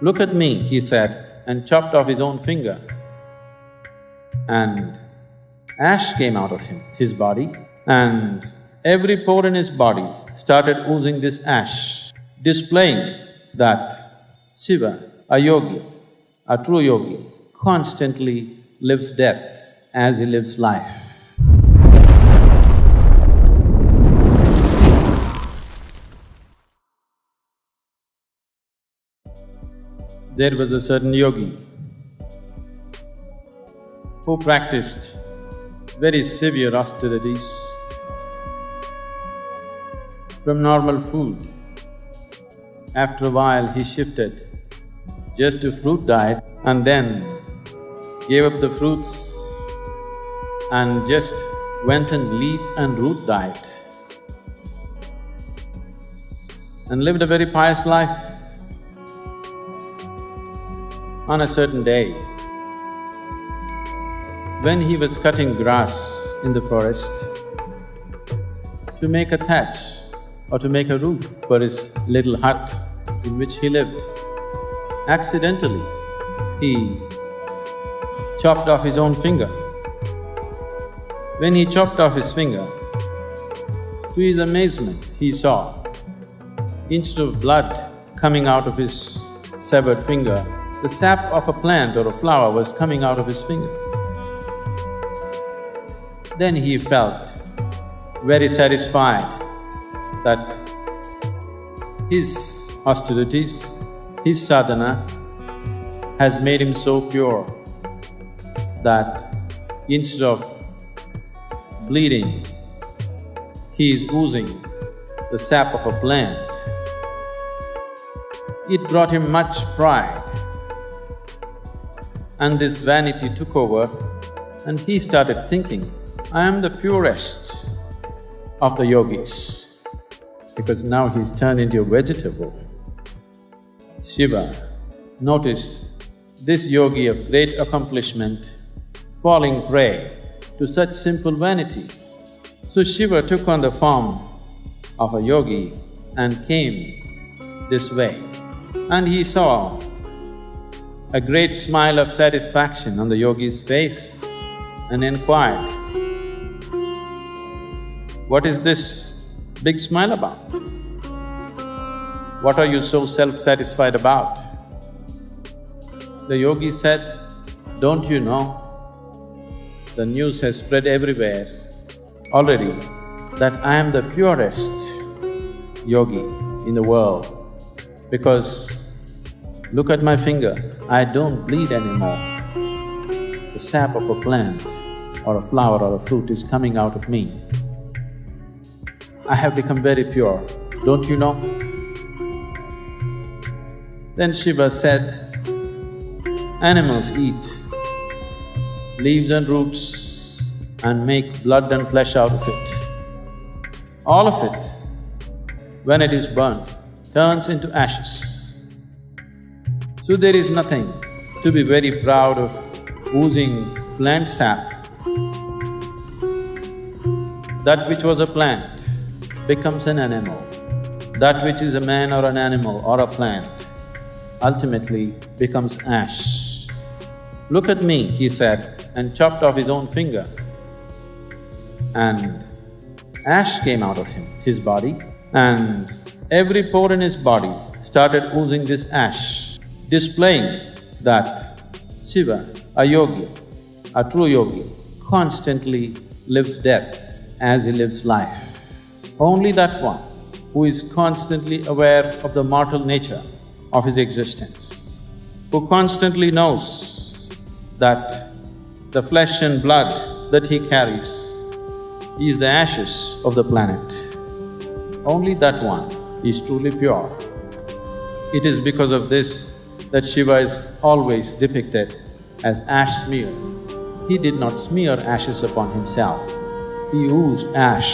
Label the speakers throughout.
Speaker 1: "Look at me," he said, and chopped off his own finger. And ash came out of his body, and every pore in his body started oozing this ash, displaying that Shiva, a yogi, a true yogi, constantly lives death as he lives life. There was a certain yogi who practiced very severe austerities. From normal food, after a while he shifted just to fruit diet and then gave up the fruits and just went on leaf and root diet and lived a very pious life. On a certain day, when he was cutting grass in the forest to make a thatch or to make a roof for his little hut in which he lived, accidentally he chopped off his own finger. When he chopped off his finger, to his amazement, he saw, instead of blood coming out of his severed finger, the sap of a plant or a flower was coming out of his finger. Then he felt very satisfied that his austerities, his sadhana has made him so pure that instead of bleeding, he is oozing the sap of a plant. It brought him much pride, and this vanity took over and he started thinking, "I am the purest of the yogis," because now he's turned into a vegetable. Shiva noticed this yogi of great accomplishment falling prey to such simple vanity. So Shiva took on the form of a yogi and came this way, and he saw a great smile of satisfaction on the yogi's face and inquired, "What is this big smile about? What are you so self-satisfied about?" The yogi said, "Don't you know, the news has spread everywhere already that I am the purest yogi in the world, because look at my finger, I don't bleed anymore. The sap of a plant or a flower or a fruit is coming out of me. I have become very pure, don't you know?" Then Shiva said, "Animals eat leaves and roots and make blood and flesh out of it. All of it, when it is burnt, turns into ashes. So there is nothing to be very proud of oozing plant sap. That which was a plant becomes an animal. That which is a man or an animal or a plant ultimately becomes ash. Look at me," he said, and chopped off his own finger. And ash came out of his body, and every pore in his body started oozing this ash, displaying that Shiva, a yogi, a true yogi, constantly lives death as he lives life. Only that one who is constantly aware of the mortal nature of his existence, who constantly knows that the flesh and blood that he carries is the ashes of the planet, only that one is truly pure. It is because of this that Shiva is always depicted as ash smear. He did not smear ashes upon himself, he oozed ash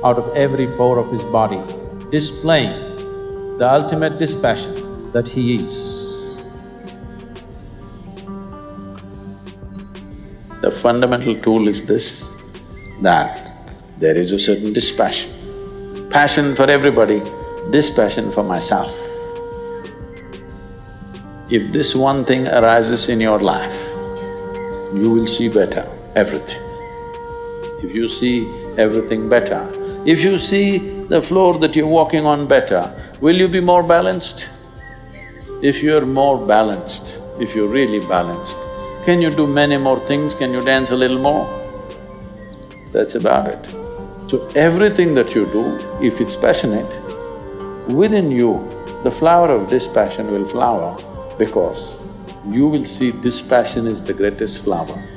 Speaker 1: out of every pore of his body, displaying the ultimate dispassion that he is.
Speaker 2: The fundamental tool is this, that there is a certain dispassion. Passion for everybody, dispassion for myself. If this one thing arises in your life, you will see better everything. If you see everything better, if you see the floor that you're walking on better, will you be more balanced? If you're more balanced, if you're really balanced, can you do many more things? Can you dance a little more? That's about it. So everything that you do, if it's passionate, within you, the flower of this passion will flower because you will see this passion is the greatest flower.